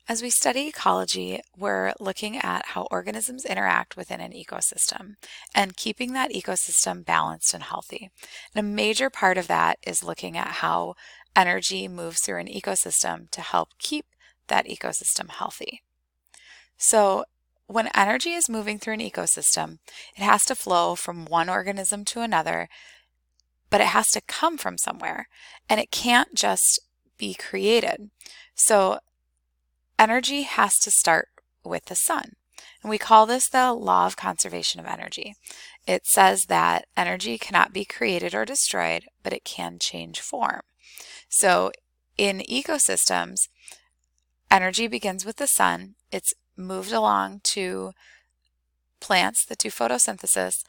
As we study ecology, we're looking at how organisms interact within an ecosystem and keeping that ecosystem balanced and healthy. And a major part of that is looking at how energy moves through an ecosystem to help keep that ecosystem healthy. So when energy is moving through an ecosystem, it has to flow from one organism to another, but it has to come from somewhere, and it can't just be created. So energy has to start with the sun. And we call this the law of conservation of energy. It says that energy cannot be created or destroyed, but it can change form. So in ecosystems, energy begins with the sun. It's moved along to plants that do photosynthesis,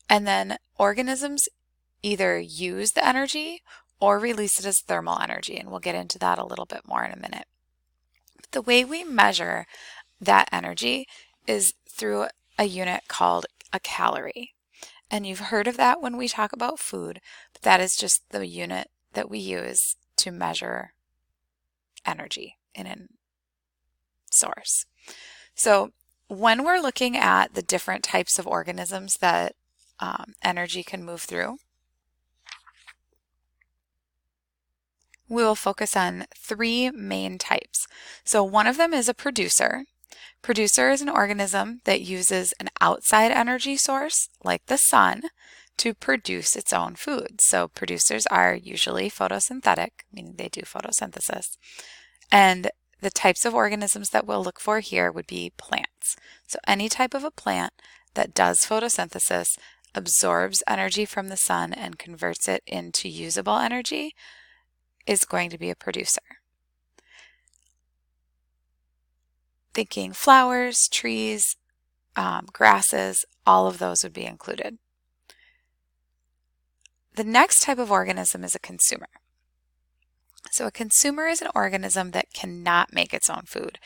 and then organisms either use the energy or release it as thermal energy. And we'll get into that a little bit more in a minute. The way we measure that energy is through a unit called a calorie. And you've heard of that when we talk about food, but that is just the unit that we use to measure energy in a source. So when we're looking at the different types of organisms that energy can move through, we will focus on three main types. So one of them is a producer. Producer is an organism that uses an outside energy source, like the sun, to produce its own food. So producers are usually photosynthetic, meaning they do photosynthesis. And the types of organisms that we'll look for here would be plants. So any type of a plant that does photosynthesis absorbs energy from the sun and converts it into usable energy is going to be a producer. Thinking flowers, trees, grasses, all of those would be included. The next type of organism is a consumer. So a consumer is an organism that cannot make its own food.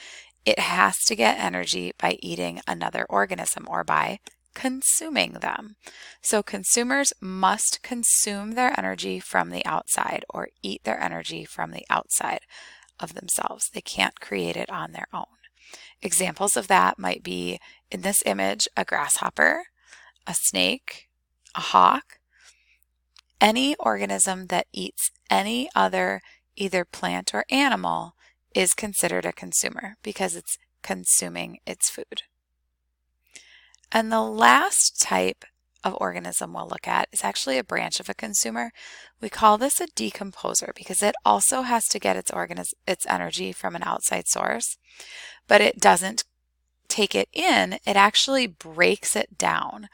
It has to get energy by eating another organism or by consuming them. So consumers must consume their energy from the outside or eat their energy from the outside of themselves. They can't create it on their own. Examples of that might be, in this image, a grasshopper, a snake, a hawk. Any organism that eats any other either plant or animal is considered a consumer because it's consuming its food. And the last type of organism we'll look at is actually a branch of a consumer. We call this a decomposer because it also has to get its energy from an outside source, but it doesn't take it in, it actually breaks it down.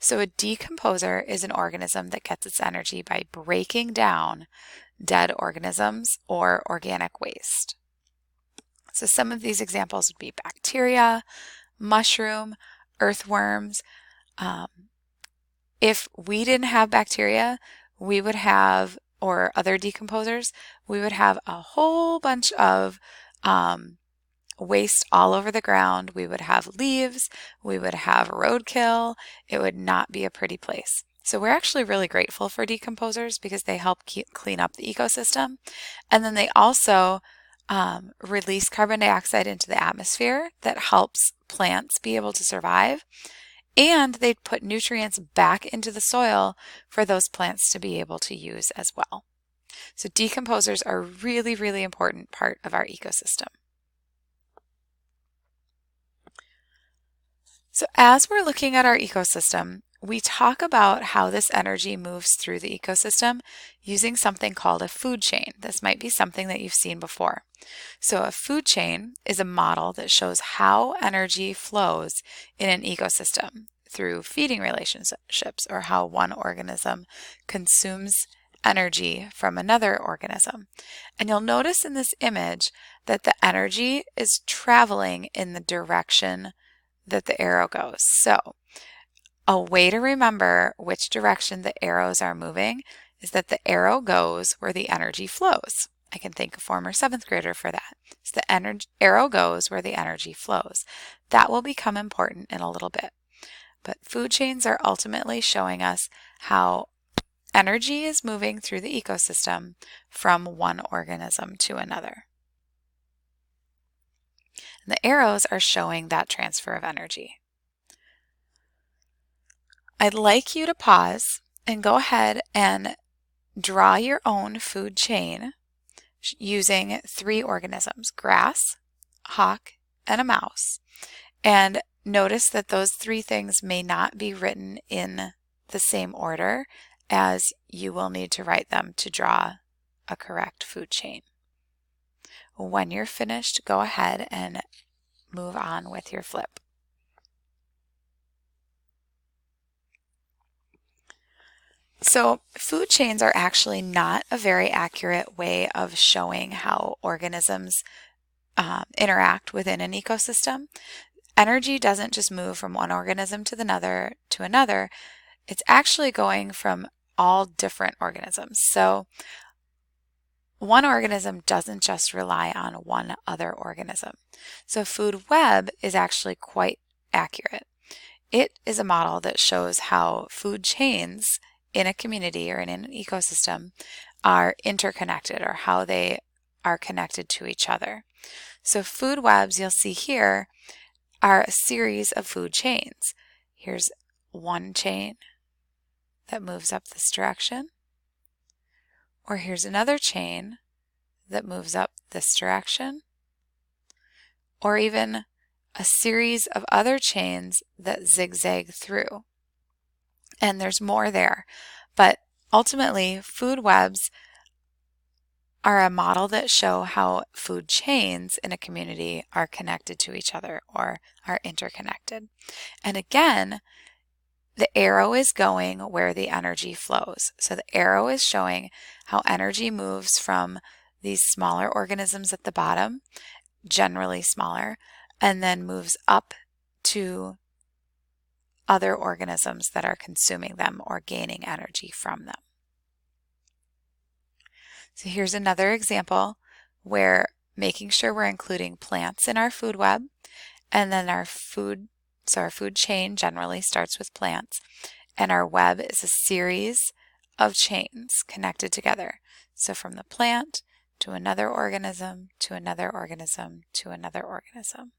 So a decomposer is an organism that gets its energy by breaking down dead organisms or organic waste. So some of these examples would be bacteria, mushroom, earthworms. If we didn't have bacteria, we would have, or other decomposers, we would have a whole bunch of waste all over the ground. We would have leaves, we would have roadkill. It would not be a pretty place. So we're actually really grateful for decomposers because they help clean up the ecosystem. And then they also release carbon dioxide into the atmosphere that helps plants be able to survive. And they put nutrients back into the soil for those plants to be able to use as well. So decomposers are a really, really important part of our ecosystem. So as we're looking at our ecosystem, we talk about how this energy moves through the ecosystem using something called a food chain. This might be something that you've seen before. So a food chain is a model that shows how energy flows in an ecosystem through feeding relationships or how one organism consumes energy from another organism. And you'll notice in this image that the energy is traveling in the direction that the arrow goes. So a way to remember which direction the arrows are moving is that the arrow goes where the energy flows. I can thank a former 7th grader for that. So the arrow goes where the energy flows. That will become important in a little bit. But food chains are ultimately showing us how energy is moving through the ecosystem from one organism to another. And the arrows are showing that transfer of energy. I'd like you to pause and go ahead and draw your own food chain using 3 organisms: grass, hawk, and a mouse. And notice that those 3 things may not be written in the same order, as you will need to write them to draw a correct food chain. When you're finished, go ahead and move on with your flip. So food chains are actually not a very accurate way of showing how organisms interact within an ecosystem. Energy doesn't just move from one organism to another. It's actually going from all different organisms. So one organism doesn't just rely on one other organism. So food web is actually quite accurate. It is a model that shows how food chains in a community or in an ecosystem are interconnected, or how they are connected to each other. So food webs, you'll see here, are a series of food chains. Here's one chain that moves up this direction, or here's another chain that moves up this direction, or even a series of other chains that zigzag through. And there's more there, but ultimately food webs are a model that show how food chains in a community are connected to each other or are interconnected. And again, the arrow is going where the energy flows. So the arrow is showing how energy moves from these smaller organisms at the bottom, generally smaller, and then moves up to other organisms that are consuming them or gaining energy from them. So here's another example where making sure we're including plants in our food web, and then our food chain generally starts with plants, and our web is a series of chains connected together. So from the plant to another organism, to another organism, to another organism.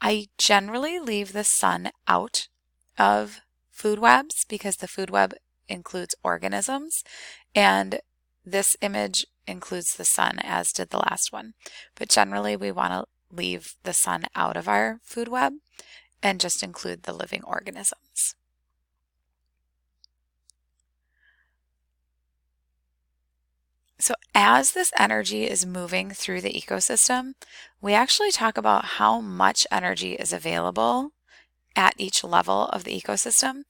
I generally leave the sun out of food webs because the food web includes organisms, and this image includes the sun, as did the last one. But generally we want to leave the sun out of our food web and just include the living organisms. So as this energy is moving through the ecosystem, we actually talk about how much energy is available at each level of the ecosystem,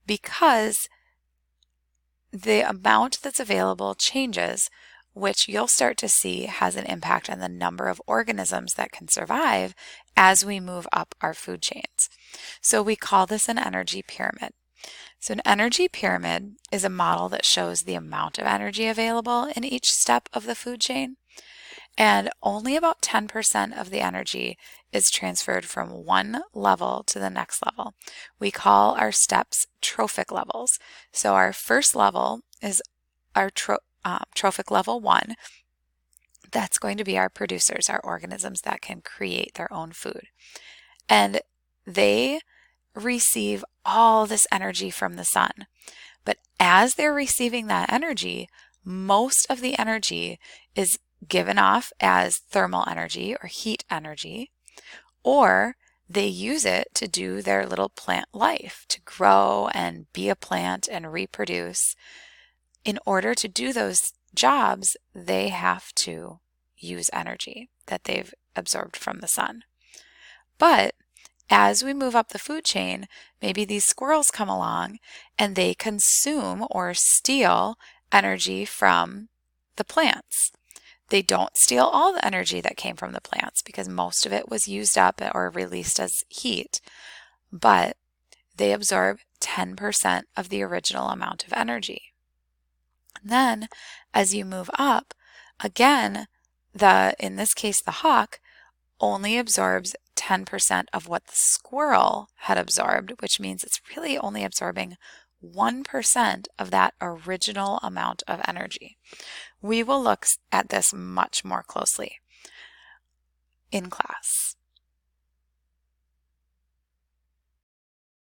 because the amount that's available changes, which you'll start to see has an impact on the number of organisms that can survive as we move up our food chains. So we call this an energy pyramid. So an energy pyramid is a model that shows the amount of energy available in each step of the food chain, and only about 10% of the energy is transferred from one level to the next level. We call our steps trophic levels. So our first level is our trophic level 1. That's going to be our producers, our organisms that can create their own food. And they receive all this energy from the sun. But as they're receiving that energy, most of the energy is given off as thermal energy or heat energy, or they use it to do their little plant life, to grow and be a plant and reproduce. In order to do those jobs, they have to use energy that they've absorbed from the sun. But as we move up the food chain, maybe these squirrels come along and they consume or steal energy from the plants. They don't steal all the energy that came from the plants because most of it was used up or released as heat, but they absorb 10% of the original amount of energy. Then as you move up, again, in this case, the hawk only absorbs 10% of what the squirrel had absorbed, which means it's really only absorbing 1% of that original amount of energy. We will look at this much more closely in class.